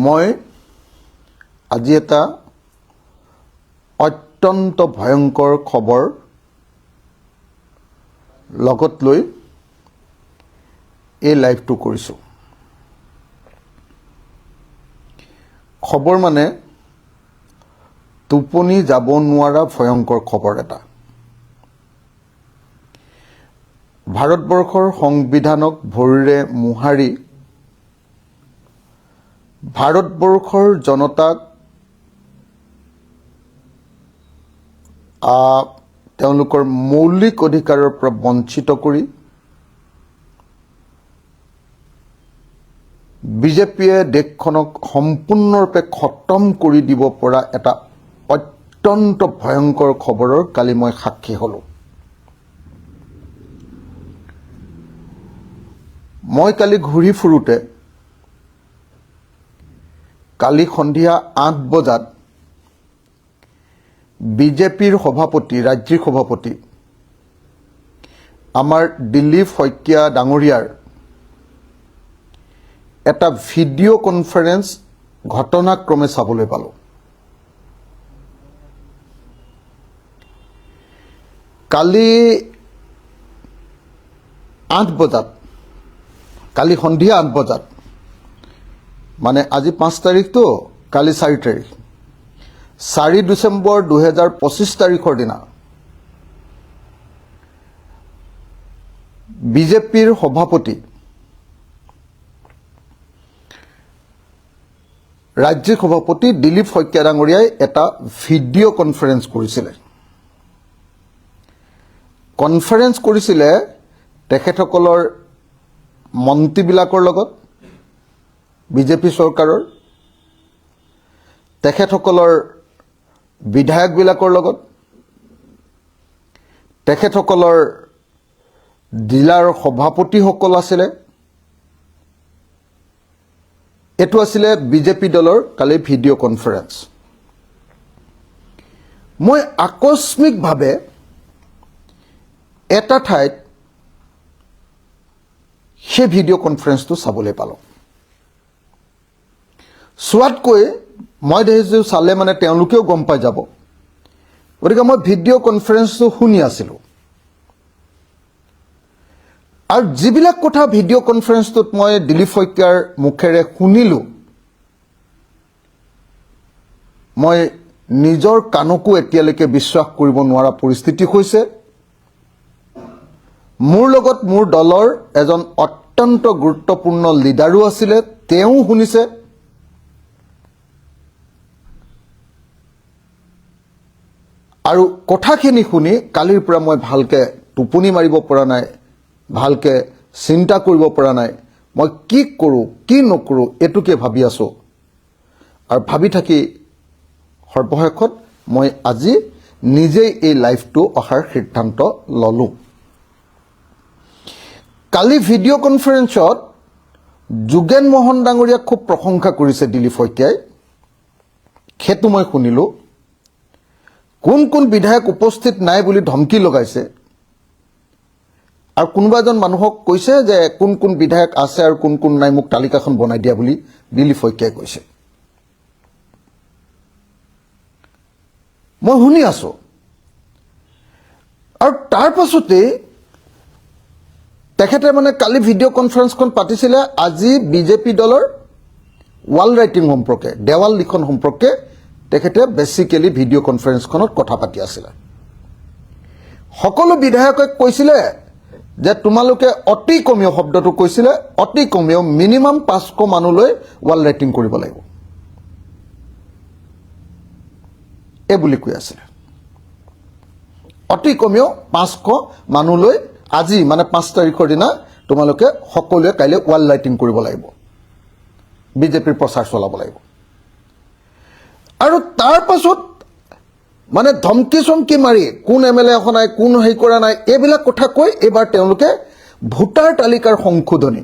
মই আজি এটা অত্যন্ত ভয়ংকৰ খবৰ লগত লৈ এই লাইভটো কৰিছোঁ। খবৰ মানে টোপনি যাব নোৱাৰা ভয়ংকৰ খবৰ এটা। ভাৰতবৰ্ষৰ সংবিধানক ভৰিৰে মোহাৰি ভাৰতবৰ্ষৰ জনতাক তেওঁলোকৰ মৌলিক অধিকাৰৰ পৰা বঞ্চিত কৰি বিজেপিয়ে দেশখনক সম্পূৰ্ণৰূপে খতম কৰি দিব পৰা এটা অত্যন্ত ভয়ংকৰ খবৰৰ কালি মই সাক্ষী হলোঁ। মই কালি ঘূৰি ফুৰোঁতে কালি সন্ধিয়া 8 বজাত বিজেপিৰ সভাপতি, ৰাজ্যিক সভাপতি আমাৰ দিলীপ শইকীয়া ডাঙৰীয়াৰ এটা ভিডিঅ' কনফাৰেন্স ঘটনাক্ৰমে চাবলৈ পালোঁ। কালি 8 বজাত, কালি সন্ধিয়া 8 বজাত, মানে আজি 5 তাৰিখটো, কালি 4 তাৰিখ, 4 ডিচেম্বৰ 2025 তাৰিখৰ দিনা বিজেপিৰ সভাপতি, ৰাজ্যিক সভাপতি দিলীপ শইকীয়া ডাঙৰীয়াই এটা ভিডিঅ' কনফাৰেন্স কৰিছিলে। কনফাৰেন্স কৰিছিলে তেখেতসকলৰ মন্ত্ৰীবিলাকৰ লগত, বিজেপি চৰকাৰৰ তেখেতসকলৰ বিধায়কবিলাকৰ লগত, তেখেতসকলৰ জিলাৰ সভাপতিসকল আছিলে। এইটো আছিলে বিজেপি দলৰ কালি ভিডিঅ' কনফাৰেন্স। মই আকস্মিকভাৱে এটা ঠাইত সেই ভিডিঅ' কনফাৰেন্সটো চাবলৈ পালোঁ। চোৱাতকৈ মই দেখিছোঁ চালে মানে তেওঁলোকেও গম পাই যাব, গতিকে মই ভিডিঅ' কনফাৰেন্সটো শুনি আছিলোঁ। আৰু যিবিলাক কথা ভিডিঅ' কনফাৰেন্সটোত মই দিলীপ শইকীয়াৰ মুখেৰে শুনিলোঁ, মই নিজৰ কাণকো এতিয়ালৈকে বিশ্বাস কৰিব নোৱাৰা পৰিস্থিতি হৈছে। মোৰ লগত মোৰ দলৰ এজন অত্যন্ত গুৰুত্বপূৰ্ণ লিডাৰো আছিলে, তেওঁ শুনিছে। আৰু কথাখিনি শুনি কালিৰ পৰা মই ভালকৈ টোপনি মাৰিব পৰা নাই, ভালকৈ চিন্তা কৰিব পৰা নাই। মই কি কৰোঁ কি নকৰোঁ এইটোকে ভাবি আছোঁ। আৰু ভাবি থাকি সৰ্বশেষত মই আজি নিজেই এই লাইভটো অহাৰ সিদ্ধান্ত ল'লোঁ। কালি ভিডিঅ' কনফাৰেন্সত যোগেন মোহন ডাঙৰীয়াক খুব প্ৰশংসা কৰিছে দিলীপ শইকীয়াই, সেইটো মই শুনিলোঁ। কোন কোন বিধায়ক উপস্থিত নাই বুলি ধমকি লগাইছে, আৰু কোনোবা এজন মানুহক কৈছে যে কোন কোন বিধায়ক আছে আৰু কোন কোন নাই, মোক তালিকাখন বনাই দিয়া বুলি দিলীপ শইকীয়াই কৈছে। মই শুনি আছোঁ। আৰু তাৰ পাছতেই তেখেতে মানে কালি ভিডিঅ' কনফাৰেন্সখন পাতিছিলে আজি বিজেপি দলৰ ৱাল ৰাইটিং সম্পৰ্কে, দেৱাল লিখন সম্পৰ্কে তেখেতে বেছিকেলি ভিডিঅ' কনফাৰেন্সখনত কথা পাতি আছিলে। সকলো বিধায়কক কৈছিলে যে তোমালোকে অতি কমেও, শব্দটো কৈছিলে অতি কমেও মিনিমাম 500 মানুহলৈ ৱাল ৰাইটিং কৰিব লাগিব, এই বুলি কৈ আছিলে। অতি কমেও 500 মানুহলৈ আজি মানে 5 তাৰিখৰ দিনা তোমালোকে সকলোৱে কাইলৈ ৱাল ৰাইটিং কৰিব লাগিব, বিজেপিৰ প্ৰচাৰ চলাব লাগিব। আৰু তাৰ পাছত মানে ধমকি চমকি মাৰি কোন MLA অহা নাই, কোন হেৰি কৰা নাই, এইবিলাক কথা কৈ এইবাৰ তেওঁলোকে ভোটাৰ তালিকাৰ সংশোধনী,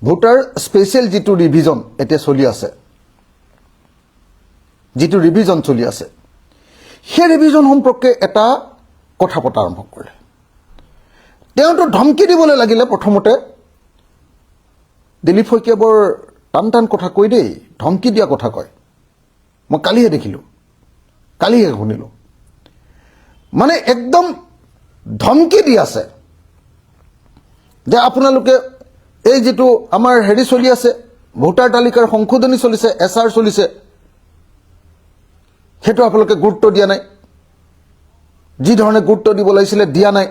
ভোটাৰ স্পেচিয়েল যিটো ৰিভিজন এতিয়া চলি আছে, যিটো ৰিভিজন চলি আছে, সেই ৰিভিজন সম্পৰ্কে এটা কথা পতা আৰম্ভ কৰিলে। তেওঁতো ধমকি দিবলৈ লাগিলে প্ৰথমতে দিলীপ শইকীয়া বৰ টান টান কথা কৈ দেই, ধমকি দিয়া কথা কয়। মই কালিহে দেখিলোঁ, কালিহে শুনিলোঁ, মানে একদম ধমকি দি আছে যে আপোনালোকে এই যিটো আমাৰ হেৰি চলি আছে, ভোটাৰ তালিকাৰ সংশোধনী চলিছে, SR চলিছে, সেইটো আপোনালোকে গুৰুত্ব দিয়া নাই, যি ধৰণে গুৰুত্ব দিব লাগিছিলে দিয়া নাই।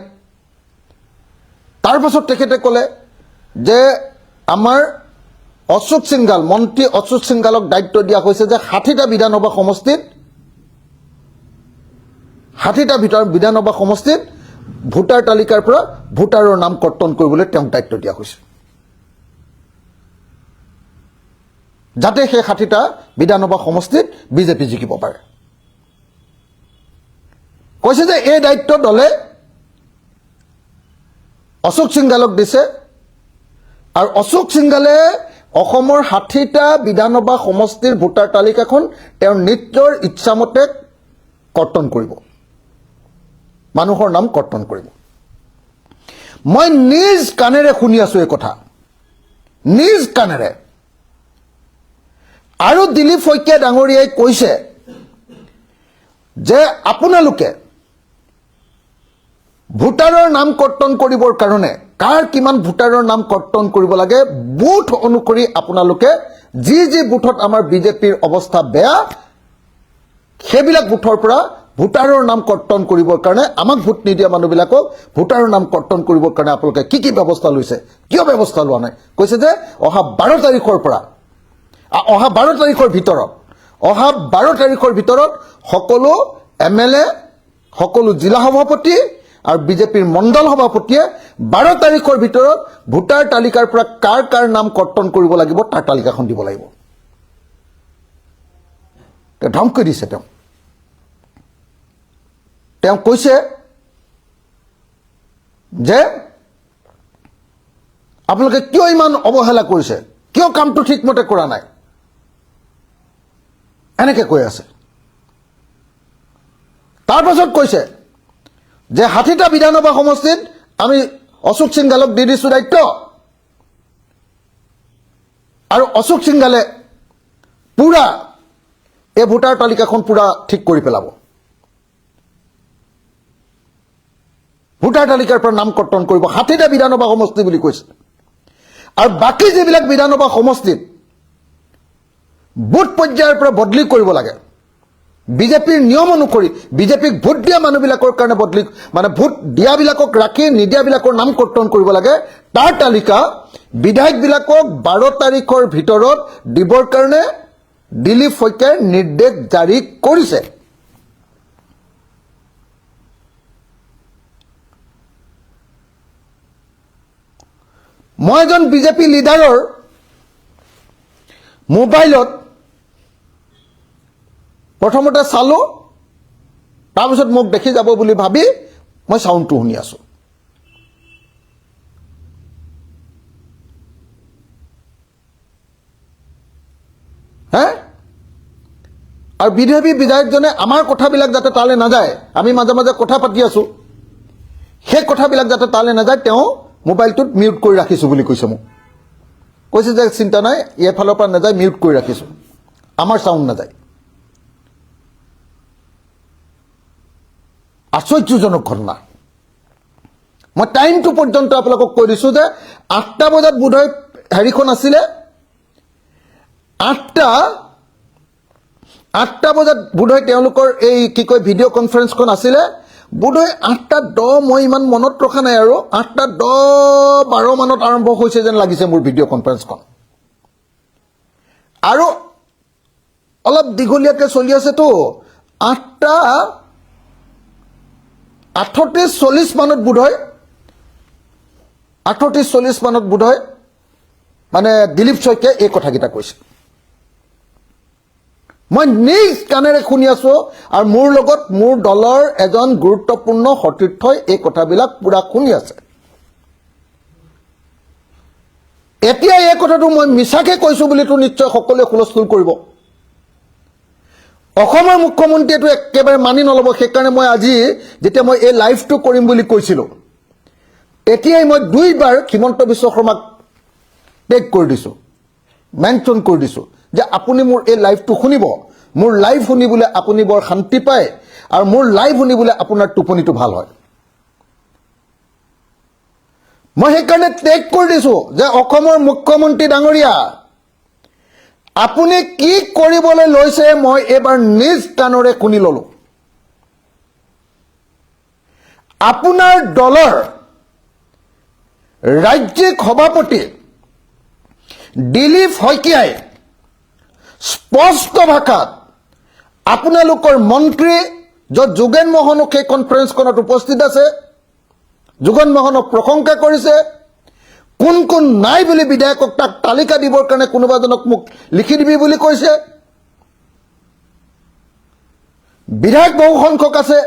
তাৰ পাছত তেখেতে ক'লে যে আমাৰ অশোক সিংঘাল, মন্ত্ৰী অশোক সিংঘালক দায়িত্ব দিয়া হৈছে যে 60টা বিধানসভা সমষ্টিত 60টা বিধানসভা সমষ্টিত ভোটাৰ তালিকাৰ পৰা ভোটাৰৰ নাম কৰ্তন কৰিবলৈ তেওঁক দায়িত্ব দিয়া হৈছে, যাতে সেই 60টা বিধানসভা সমষ্টিত বিজেপি জিকিব পাৰে। কৈছে যে এই দায়িত্ব দলে অশোক সিংঘালক দিছে, আৰু অশোক সিংঘালে অসমৰ 60টা বিধানসভা সমষ্টিৰ ভোটাৰ তালিকাখন তেওঁৰ নিজৰ ইচ্ছামতে কৰ্তন কৰিব, মানুহৰ নাম কৰ্তন কৰিব। মই নিজ কাণেৰে শুনি আছো এই কথা, নিজ কাণেৰে। আৰু দিলীপ শইকীয়া ডাঙৰীয়াই কৈছে যে আপোনালোকে ভোটাৰৰ নাম কৰ্তন কৰিবৰ কাৰণে কাৰ কিমান ভোটাৰৰ নাম কৰ্তন কৰিব লাগে, বুথ অনুসৰি আপোনালোকে যি যি বুথত আমাৰ বিজেপিৰ অৱস্থা বেয়া, সেইবিলাক বুথৰ পৰা ভোটাৰৰ নাম কৰ্তন কৰিবৰ কাৰণে, আমাক ভোট নিদিয়া মানুহবিলাকক ভোটাৰৰ নাম কৰ্তন কৰিবৰ কাৰণে আপোনালোকে কি কি ব্যৱস্থা লৈছে, কিয় ব্যৱস্থা লোৱা নাই। কৈছে যে অহা 12 তাৰিখৰ পৰা, অহা 12 তাৰিখৰ ভিতৰত সকলো MLA, সকলো জিলা সভাপতি আৰু বিজেপিৰ মণ্ডল সভাপতিয়ে 12 তাৰিখৰ ভিতৰত ভোটাৰ তালিকাৰ পৰা কাৰ কাৰ নাম কৰ্তন কৰিব লাগিব তাৰ তালিকাখন দিব লাগিব। ধমকি দিছে তেওঁ কৈছে যে আপোনালোকে কিয় ইমান অৱহেলা কৰিছে, কিয় কামটো ঠিকমতে কৰা নাই, এনেকে কৈ আছে। তাৰ পাছত কৈছে যে 60টা বিধানসভা সমষ্টিত আমি অশোক সিংঘালক দি দিছো দায়িত্ব, আৰু অশোক সিংঘালে পুৰা এই ভোটাৰ তালিকাখন পুৰা ঠিক কৰি পেলাব, ভোটাৰ তালিকাৰ পৰা নাম কৰ্তন কৰিব 60টা বিধানসভা সমষ্টি বুলি কৈছে। আৰু বাকী যিবিলাক বিধানসভা সমষ্টিত বুথ পৰ্যায়ৰ পৰা বদলি কৰিব লাগে, বিজেপিৰ নিয়ম অনুসৰি বিজেপিক ভোট দিয়া মানুহবিলাকৰ কাৰণে বদলি, মানে ভোট দিয়াবিলাকক ৰাখি নিদিয়াবিলাকৰ নাম কৰ্তন কৰিব লাগে, তাৰ তালিকা বিধায়কবিলাকক 12 তাৰিখৰ ভিতৰত দিবৰ কাৰণে দিলীপ শইকীয়াই নিৰ্দেশ জাৰি কৰিছে। মই এজন বিজেপি লিডাৰৰ মোবাইলত প্ৰথমতে চালো, তাৰপিছত মোক দেখি যাব বুলি ভাবি মই সাউণ্ডটো শুনি আছো। আৰু বিজেপি বিধায়কজনে আমাৰ কথাবিলাক যাতে তালে নাযায়, আমি মাজে মাজে কথা পাতি আছো, সেই কথাবিলাক যাতে তালে নাযায় তেওঁ মোবাইলটোত মিউট কৰি ৰাখিছো বুলি কৈছে মোক। কৈছে যে চিন্তা নাই, এফালৰ পৰা নাযায়, মিউট কৰি ৰাখিছো, আমাৰ সাউণ্ড নাযায়। আশ্চৰ্যজনক ঘটনা। মই টাইমটো পৰ্যন্ত আপোনালোকক কৈ দিছো যে 8টা বজাত বোধহয় হেৰিখন আছিলে, 8টা বজাত বোধহয় তেওঁলোকৰ এই কি কয় ভিডিঅ' কনফাৰেন্সখন আছিলে, বোধহয় 8:10 মই ইমান মনত ৰখা নাই, আৰু 8:10-12 মানত আৰম্ভ হৈছে যেন লাগিছে মোৰ ভিডিঅ' কনফাৰেন্সখন, আৰু অলপ দীঘলীয়াকৈ চলি আছেতো। 8:38-40 মানত বোধহয়, 38-40 মানত বোধহয় মানে দিলীপ শইকীয়াই এই কথাকেইটা কৈছে। মই নিজ কাণেৰে শুনি আছো, আৰু মোৰ লগত মোৰ দলৰ এজন গুৰুত্বপূৰ্ণ সতীৰ্থই এই কথাবিলাক পুৰা শুনি আছে। এতিয়া এই কথাটো মই মিছাকে কৈছো বুলিতো নিশ্চয় সকলোৱে হুলস্থুল কৰিব। অসমৰ মুখ্যমন্ত্ৰীয়েতো একেবাৰে মানি নল'ব, সেইকাৰণে মই আজি যেতিয়া মই এই লাইভটো কৰিম বুলি কৈছিলো, এতিয়াই মই 2 বাৰ হিমন্ত বিশ্ব শৰ্মাক টেগ কৰি দিছো মেনশ্যন কৰি দিছোঁ যে আপুনি মোৰ এই লাইভটো শুনিব, মোৰ লাইভ শুনিবলৈ আপুনি বৰ শান্তি পায় আৰু মোৰ লাইভ শুনিবলৈ আপোনাৰ টোপনিটো ভাল হয়। মই সেইকাৰণে টেগ কৰি দিছোঁ যে অসমৰ মুখ্যমন্ত্ৰী ডাঙৰীয়া, আপুনি কি কৰিবলৈ লৈছে মই এইবাৰ নিজ কাণৰে শুনি ল'লোঁ। আপোনাৰ দলৰ ৰাজ্যিক সভাপতি দিলীপ শইকীয়াই স্পষ্ট ভাষাত আপোনালোকৰ মন্ত্ৰী য'ত যোগেন মোহনো সেই কনফাৰেন্সখনত উপস্থিত আছে, যোগেন মোহনক প্ৰশংসা কৰিছে, কোন কোন নাই বুলি বিধায়কক তাক তালিকা দিবৰ কাৰণে কোনোবা এজনক মোক লিখি দিবি বুলি কৈছে। বিধায়ক বহু সংখ্যক আছে,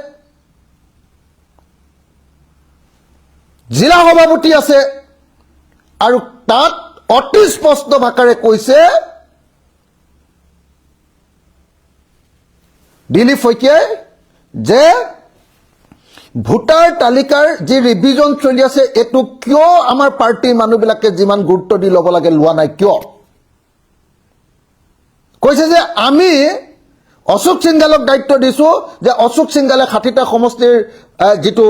জিলা সভাপতি আছে, আৰু তাত অতি স্পষ্ট ভাষাৰে কৈছে দিলীপ শইকীয়াই যে ভোটাৰ তালিকাৰ যি ৰিভিজন চলি আছে এইটো কিয় আমাৰ পাৰ্টিৰ মানুহবিলাকে যিমান গুৰুত্ব দি ল'ব লাগে লোৱা নাই কিয়? কৈছে যে আমি অশোক সিংঘালক দায়িত্ব দিছোঁ যে অশোক সিংঘালে 60টা সমষ্টিৰ যিটো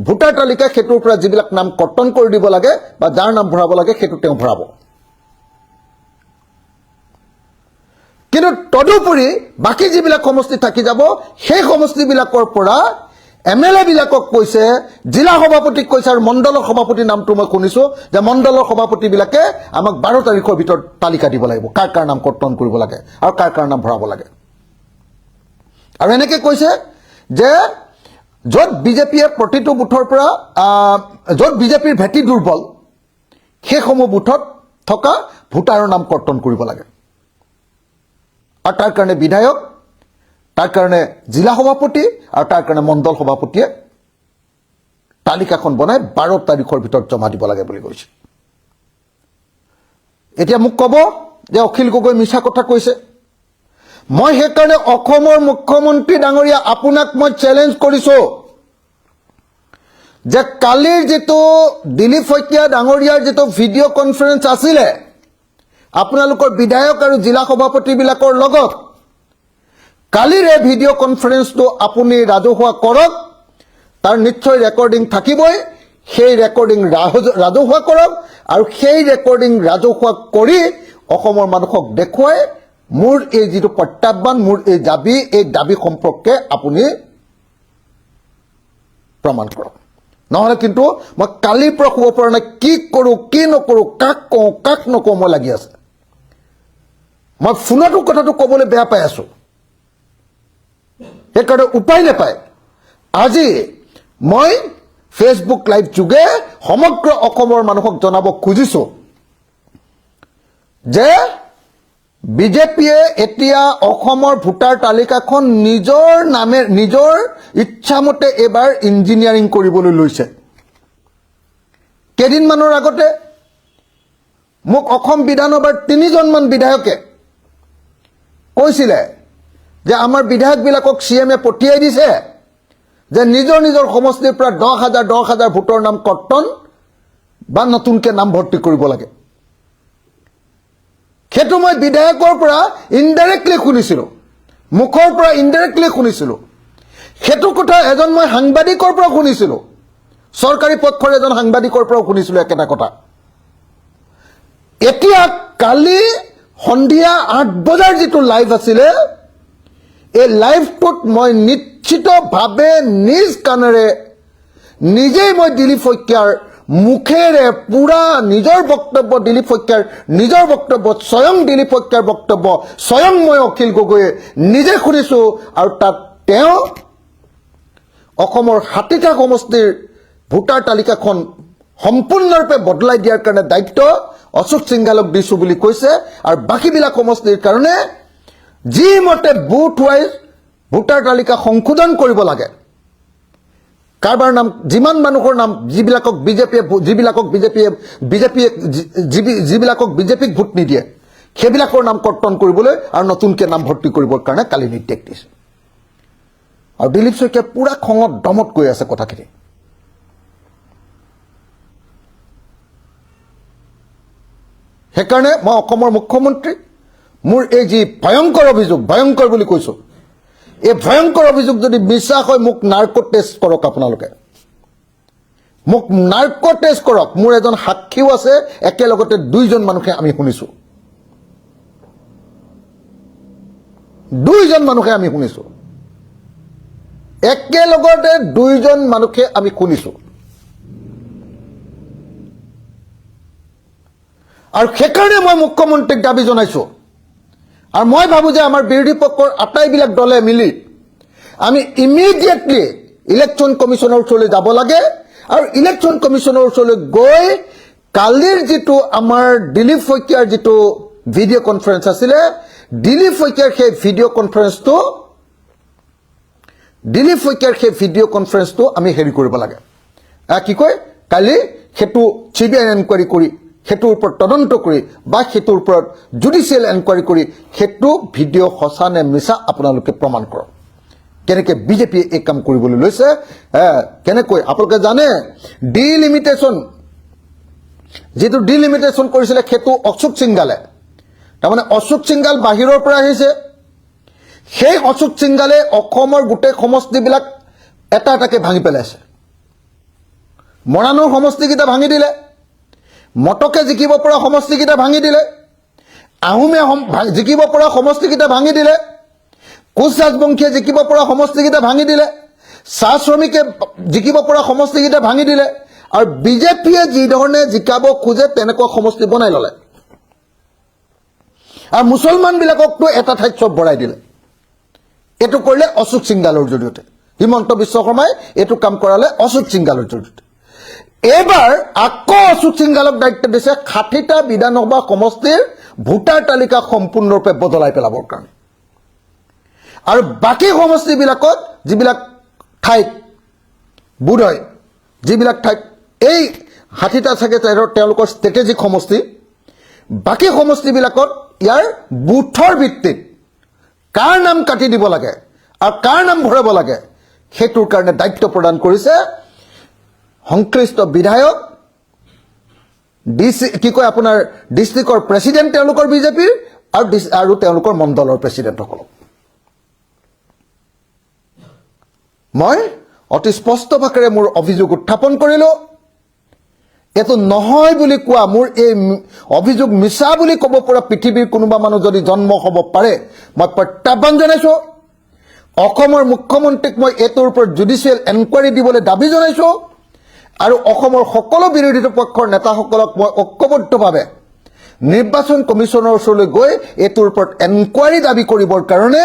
ভোটাৰ তালিকা সেইটোৰ পৰা যিবিলাক নাম কৰ্তন কৰি দিব লাগে বা যাৰ নাম ভৰাব লাগে সেইটো তেওঁ ভৰাব। কিন্তু তদুপৰি বাকী যিবিলাক সমষ্টি থাকি যাব সেই সমষ্টিবিলাকৰ পৰা MLA বিলাকক কৈছে, জিলা সভাপতিক কৈছে, আৰু মণ্ডলৰ সভাপতিৰ নামটো মই শুনিছোঁ যে মণ্ডলৰ সভাপতিবিলাকে আমাক 12 তাৰিখৰ ভিতৰত তালিকা দিব লাগিব কাৰ কাৰ নাম কৰ্তন কৰিব লাগে আৰু কাৰ কাৰ নাম ভৰাব লাগে। আৰু এনেকৈ কৈছে যে য'ত বিজেপিয়ে প্ৰতিটো বুথৰ পৰা য'ত বিজেপিৰ ভেটি দুৰ্বল সেইসমূহ বুথত থকা ভোটাৰৰ নাম কৰ্তন কৰিব লাগে, আৰু তাৰ কাৰণে বিধায়ক, তাৰ কাৰণে জিলা সভাপতি আৰু তাৰ কাৰণে মণ্ডল সভাপতিয়ে তালিকাখন বনাই 12 তাৰিখৰ ভিতৰত জমা দিব লাগে বুলি কৈছে। এতিয়া মোক ক'ব যে অখিল গগৈ মিছা কথা কৈছে। মই সেইকাৰণে অসমৰ মুখ্যমন্ত্ৰী ডাঙৰীয়া আপোনাক মই চেলেঞ্জ কৰিছোঁ যে কালিৰ যিটো দিলীপ শইকীয়া ডাঙৰীয়াৰ যিটো ভিডিঅ' কনফাৰেন্স আছিলে আপোনালোকৰ বিধায়ক আৰু জিলা সভাপতিবিলাকৰ লগত, কালিৰ এই ভিডিঅ' কনফাৰেন্সটো আপুনি ৰাজহুৱা কৰক, তাৰ নিশ্চয় ৰেকৰ্ডিং থাকিবই, সেই ৰেকৰ্ডিং ৰাজহুৱা কৰক, আৰু সেই ৰেকৰ্ডিং ৰাজহুৱা কৰি অসমৰ মানুহক দেখুৱাই মোৰ এই যিটো প্ৰত্যাহ্বান, মোৰ এই দাবী সম্পৰ্কে আপুনি প্ৰমাণ কৰক। নহ'লে কিন্তু মই কালিৰ পৰা শুব পৰা নাই, কি কৰোঁ কি নকৰোঁ, কাক কওঁ কাক নকওঁ মই লাগি আছে। মই ফোনতো কথাটো ক'বলৈ বেয়া পাই আছোঁ, সেইকাৰণে উপায় নাপায় আজি মই ফেচবুক লাইভ যোগে সমগ্ৰ অসমৰ মানুহক জনাব খুজিছোঁ যে বিজেপিয়ে এতিয়া অসমৰ ভোটাৰ তালিকাখন নিজৰ ইচ্ছামতে এবাৰ ইঞ্জিনিয়াৰিং কৰিবলৈ লৈছে। কেইদিনমানৰ আগতে মোক অসম বিধানসভাৰ 3জনমান বিধায়কে কৈছিলে যে আমাৰ বিধায়কবিলাকক CMে পঠিয়াই দিছে যে নিজৰ নিজৰ সমষ্টিৰ পৰা 10,000 ভোটৰ নাম কৰ্তন বা নতুনকৈ নাম ভৰ্তি কৰিব লাগে। সেইটো মই বিধায়কৰ পৰা ইনডাইৰেক্টলি শুনিছিলোঁ, মুখৰ পৰা ইনডাইৰেক্টলি শুনিছিলোঁ। সেইটো কথা এজন মই সাংবাদিকৰ পৰা শুনিছিলোঁ, চৰকাৰী পক্ষৰ এজন সাংবাদিকৰ পৰাও শুনিছিলোঁ একেটা কথা। এতিয়া কালি সন্ধিয়া 8 বজাৰ যিটো লাইভ আছিলে, এই লাইভটোত মই নিশ্চিতভাৱে নিজ কাণেৰে নিজেই মই দিলীপ শইকীয়াৰ মুখেৰে পুৰা নিজৰ বক্তব্য, দিলীপ শইকীয়াৰ নিজৰ বক্তব্য, স্বয়ং দিলীপ শইকীয়াৰ বক্তব্য, স্বয়ং মই অখিল গগৈয়ে নিজে শুনিছোঁ। আৰু তাত তেওঁ অসমৰ 60টা সমষ্টিৰ ভোটাৰ তালিকাখন সম্পূৰ্ণৰূপে বদলাই দিয়াৰ কাৰণে দায়িত্ব অশোক সিংঘালক দিছোঁ বুলি কৈছে, আৰু বাকীবিলাক সমষ্টিৰ কাৰণে যি মতে বুথ ৱাইজ ভোটাৰ তালিকা সংশোধন কৰিব লাগে, কাৰোবাৰ নাম যিমান মানুহৰ নাম যিবিলাকক বিজেপিক ভোট নিদিয়ে সেইবিলাকৰ নাম কৰ্তন কৰিবলৈ আৰু নতুনকৈ নাম ভৰ্তি কৰিবৰ কাৰণে কালি নিৰ্দেশ দিছে। আৰু দিলীপ শইকীয়াই পুৰা খঙত দমত কৈ আছে কথাখিনি। সেইকাৰণে মই অসমৰ মুখ্যমন্ত্ৰী মোৰ এই যি ভয়ংকৰ অভিযোগ ভয়ংকৰ বুলি কৈছো এই ভয়ংকৰ অভিযোগ যদি মিছা হয় মোক নাৰ্কো টেষ্ট কৰক আপোনালোকে মোক নাৰ্কো টেষ্ট কৰক মোৰ এজন সাক্ষীও আছে একেলগতে দুইজন মানুহে আমি শুনিছো একেলগতে দুইজন মানুহে আমি শুনিছো আৰু সেইকাৰণে মই মুখ্যমন্ত্ৰীক দাবী জনাইছো আৰু মই ভাবো যে আমাৰ বিৰোধী পক্ষৰ আটাইবিলাক দলে মিলি আমি ইমিডিয়েটলি ইলেকশ্যন কমিশনৰ ওচৰলৈ যাব লাগে আৰু ইলেকশ্যন কমিশনৰ ওচৰলৈ গৈ কালিৰ যিটো আমাৰ দিলীপ শইকীয়াৰ যিটো ভিডিঅ' কনফাৰেন্স আছিলে দিলীপ শইকীয়াৰ সেই ভিডিঅ' কনফাৰেন্সটো আমি হেৰি কৰিব লাগে কি কয় কালি সেইটো চিবিআই এনকুৱাৰী কৰি সেইটোৰ ওপৰত তদন্ত কৰি বা সেইটোৰ ওপৰত জুডিচিয়েল এনকুৱাৰী কৰি সেইটো ভিডিঅ' সঁচা নে মিছা আপোনালোকে প্ৰমাণ কৰক কেনেকৈ বিজেপিয়ে এই কাম কৰিবলৈ লৈছে কেনেকৈ আপোনালোকে জানে যিটো ডিলিমিটেশ্যন কৰিছিলে সেইটো অশোক সিংগালে তাৰমানে অশোক সিংগাল বাহিৰৰ পৰা আহিছে সেই অশোক সিংগালে অসমৰ গোটেই সমষ্টিবিলাক এটা এটাকে ভাঙি পেলাইছে মৰাণৰ সমষ্টিকেইটা ভাঙি দিলে মটকে জিকিব পৰা সমষ্টিকেইটা ভাঙি দিলে আহোমে জিকিব পৰা সমষ্টিকেইটা ভাঙি দিলে কোচ ৰাজবংশীয়ে জিকিব পৰা সমষ্টিকেইটা ভাঙি দিলে চাহ শ্ৰমিকে জিকিব পৰা সমষ্টিকেইটা ভাঙি দিলে আৰু বিজেপিয়ে যি ধৰণে জিকাব খোজে তেনেকুৱা সমষ্টি বনাই ল'লে আৰু মুছলমানবিলাককতো এটা ঠাইত চব বৰাই দিলে এইটো কৰিলে অশোক সিংগালৰ জৰিয়তে হিমন্ত বিশ্ব শৰ্মাই এইটো কাম কৰালে অশোক সিংগালৰ জৰিয়তে এবাৰ আকৌ অশোক সিংগালক দায়িত্ব দিছে 60টা বিধানসভা সমষ্টিৰ ভোটাৰ তালিকা সম্পূৰ্ণৰূপে বদলাই পেলাবৰ কাৰণে আৰু বাকী সমষ্টিবিলাকত যিবিলাক ঠাইত বুধয় যিবিলাক ঠাইত এই 60টা থাকে তেওঁলোকৰ ষ্ট্ৰেটেজিক সমষ্টি বাকী সমষ্টিবিলাকত ইয়াৰ বুথৰ ভিত্তিত কাৰ নাম কাটি দিব লাগে আৰু কাৰ নাম ভৰাব লাগে সেইটোৰ কাৰণে দায়িত্ব প্ৰদান কৰিছে সংশ্লিষ্ট বিধায়ক কি কয় আপোনাৰ ডিষ্ট্ৰিক্টৰ প্ৰেচিডেণ্ট তেওঁলোকৰ বিজেপিৰ আৰু তেওঁলোকৰ মণ্ডলৰ প্ৰেচিডেণ্টসকলক মই অতি স্পষ্ট ভাষাৰে মোৰ অভিযোগ উত্থাপন কৰিলোঁ এটো নহয় বুলি কোৱা মোৰ এই অভিযোগ মিছা বুলি ক'ব পৰা পৃথিৱীৰ কোনোবা মানুহ যদি জন্ম হ'ব পাৰে মই প্ৰত্যাহ্বান জনাইছোঁ অসমৰ মুখ্যমন্ত্ৰীক মই এইটোৰ ওপৰত জুডিচিয়েল এনকুৱাৰী দিবলৈ দাবী জনাইছোঁ আৰু অসমৰ সকলো বিৰোধী পক্ষৰ নেতাসকলক মই ঐক্যবদ্ধভাৱে নিৰ্বাচন কমিশনৰ ওচৰলৈ গৈ এইটোৰ ওপৰত এনকুৱাৰী দাবী কৰিবৰ কাৰণে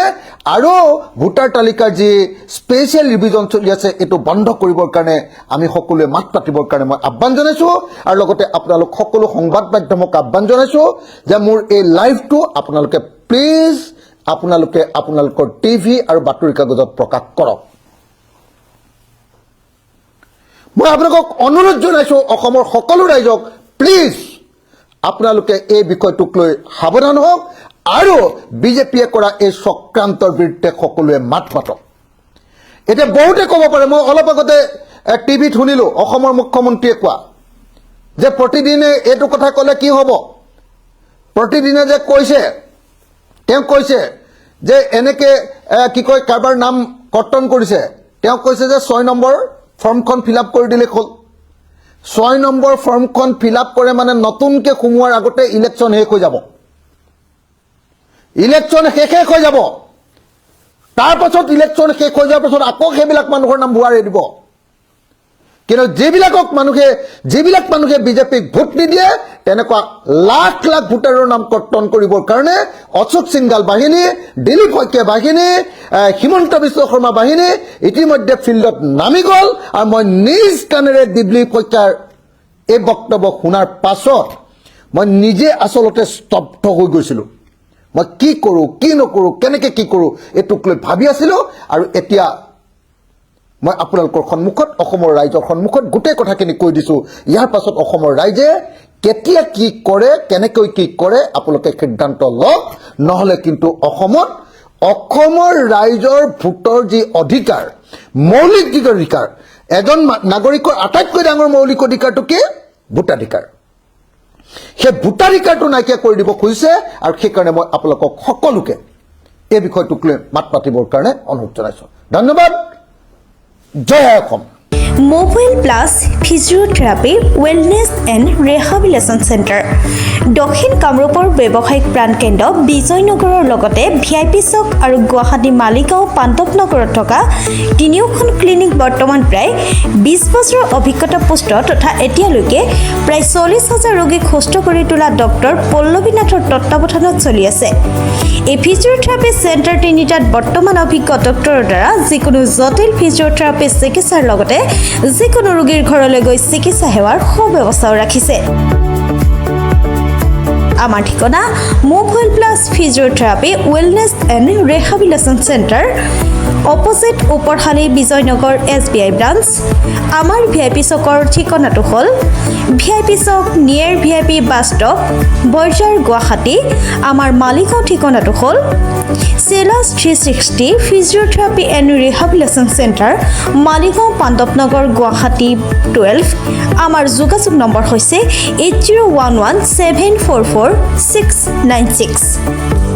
আৰু ভোটাৰ তালিকাৰ যি স্পেচিয়েল ৰিভিজন চলি আছে এইটো বন্ধ কৰিবৰ কাৰণে আমি সকলোৱে মাত পাতিবৰ কাৰণে মই আহ্বান জনাইছোঁ আৰু লগতে আপোনালোক সকলো সংবাদ মাধ্যমক আহ্বান জনাইছোঁ যে মোৰ এই লাইভটো আপোনালোকে প্লিজ আপোনালোকৰ টিভি আৰু বাতৰি কাগজত প্ৰকাশ কৰক মই আপোনালোকক অনুৰোধ জনাইছোঁ অসমৰ সকলো ৰাইজক প্লিজ আপোনালোকে এই বিষয়টোক লৈ সাৱধান হওক আৰু বিজেপিয়ে কৰা এই চক্ৰান্তৰ বিৰুদ্ধে সকলোৱে মাত মাতক এতিয়া বহুতে ক'ব পাৰে মই অলপ আগতে টিভিত শুনিলোঁ অসমৰ মুখ্যমন্ত্ৰীয়ে কোৱা যে প্ৰতিদিনে এইটো কথা ক'লে কি হ'ব প্ৰতিদিনে যে তেওঁ কৈছে যে এনেকৈ কি কয় কাৰোবাৰ নাম কৰ্তন কৰিছে তেওঁ কৈছে যে 6 নম্বৰ ফৰ্মখন ফিল আপ কৰি দিলে হ'ল 6 নম্বৰ ফৰ্মখন ফিল আপ কৰে মানে নতুনকৈ সোমোৱাৰ আগতে ইলেকশ্যন শেষ হৈ যাব তাৰ পাছত ইলেকশ্যন শেষ হৈ যোৱাৰ পাছত আকৌ সেইবিলাক মানুহৰ নাম ভুৱাই দিব কিন্তু যিবিলাক মানুহে বিজেপিক ভোট নিদিয়ে তেনেকুৱা লাখ লাখ ভোটাৰৰ নাম কৰ্তন কৰিবৰ কাৰণে অশোক সিংগাল বাহিনী দিলীপ শইকীয়া বাহিনী হিমন্ত বিশ্ব শৰ্মা বাহিনী ইতিমধ্যে ফিল্ডত নামি গ'ল আৰু মই নিজ কাণেৰে দিলীপ শইকীয়াৰ এই বক্তব্য শুনাৰ পাছত মই নিজে আচলতে স্তব্ধ হৈ গৈছিলোঁ মই কি কৰোঁ কি নকৰোঁ কেনেকৈ কি কৰোঁ এইটোক লৈ ভাবি আছিলোঁ আৰু এতিয়া মই আপোনালোকৰ সন্মুখত অসমৰ ৰাইজৰ সন্মুখত গোটেই কথাখিনি কৈ দিছোঁ ইয়াৰ পাছত অসমৰ ৰাইজে কেতিয়া কি কৰে কেনেকৈ কি কৰে আপোনালোকে সিদ্ধান্ত লওক নহ'লে কিন্তু অসমৰ ৰাইজৰ ভোটৰ যি অধিকাৰ মৌলিক যি অধিকাৰ এজন নাগৰিকৰ আটাইতকৈ ডাঙৰ মৌলিক অধিকাৰটো কি ভোটাধিকাৰ সেই ভোটাধিকাৰটো নাইকিয়া কৰি দিব খুজিছে আৰু সেইকাৰণে মই আপোনালোকক সকলোকে এই বিষয়টোক লৈ মাত পাতিবৰ কাৰণে অনুৰোধ জনাইছোঁ ধন্যবাদ জয় Assam mobile plus physiotherapy wellness and rehabilitation centre দক্ষিণ কামৰূপৰ ব্যৱসায়িক প্ৰাণকেন্দ্ৰ বিজয়নগৰৰ লগতে VIP চক আৰু গুৱাহাটী মালিগাঁও পাণ্ডৱনগৰত থকা তিনিওখন ক্লিনিক বৰ্তমান প্ৰায় 20 বছৰৰ অভিজ্ঞতা পুষ্ট তথা এতিয়ালৈকে প্ৰায় 40,000 ৰোগীক সুস্থ কৰি তোলা ডক্টৰ পল্লৱীনাথৰ তত্ত্বাৱধানত চলি আছে এই ফিজিওথেৰাপি চেণ্টাৰ তিনিটাত বৰ্তমান অভিজ্ঞ ডক্টৰৰ দ্বাৰা যিকোনো জটিল ফিজিওথেৰাপি চিকিৎসাৰ লগতে যিকোনো ৰোগীৰ ঘৰলৈ গৈ চিকিৎসা সেৱাৰ সুব্যৱস্থাও ৰাখিছে আমাৰ ঠিকনা mobile plus physiotherapy wellness and rehabilitation centre opposite Uparhali Bijoynagar SBI branch আমাৰ VIP চকৰ ঠিকনাটো হ'ল VIP চক near VIP bus stop Borjhar Guwahati আমাৰ মালিগাঁও ঠিকনাটো হ'ল চেলাছ 360 physiotherapy and rehabilitation centre Maligaon Pandavnagar Guwahati 12 আমাৰ যোগাযোগ নম্বৰ হৈছে 8011744696